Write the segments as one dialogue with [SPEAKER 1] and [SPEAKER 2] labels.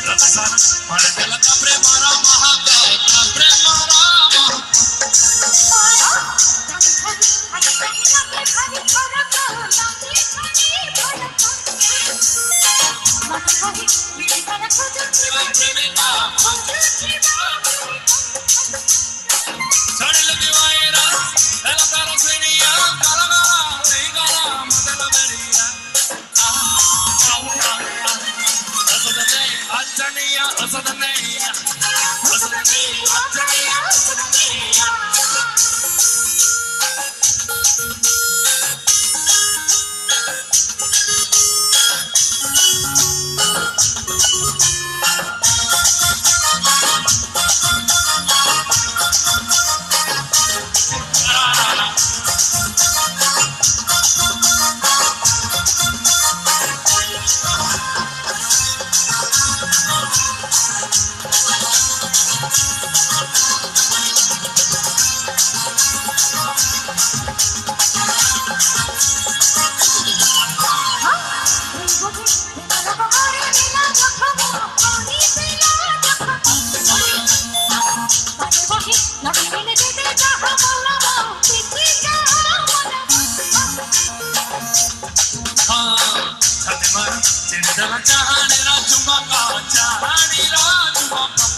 [SPEAKER 1] रतन मारे दिल का प्रेम मारा महाका प्रेम मारा साड़ी लगी वायरा एला तारा सुनिया काला काला नहीं काला मतलब मेरिया असदने अचनिया असदने अचनिया असदने चाहने राजुमा का चाहनी राजुमा का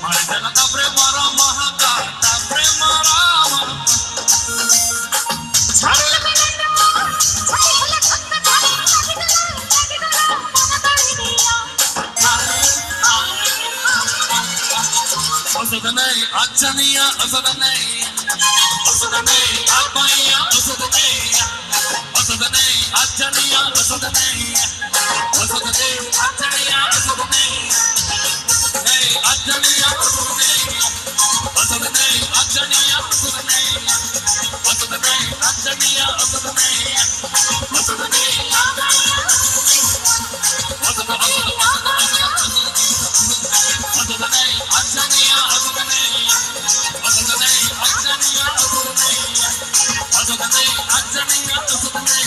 [SPEAKER 1] मारे दिल का प्रेम मारा महाका प्रेम मारा असदने अचनिया असदने असदने अपाया असदने असदने अचनिया असदने असदने अचनिया असदने हे अचनिया असदने असदने अचनिया असदने असदने अचनिया असदने असदने Asodane,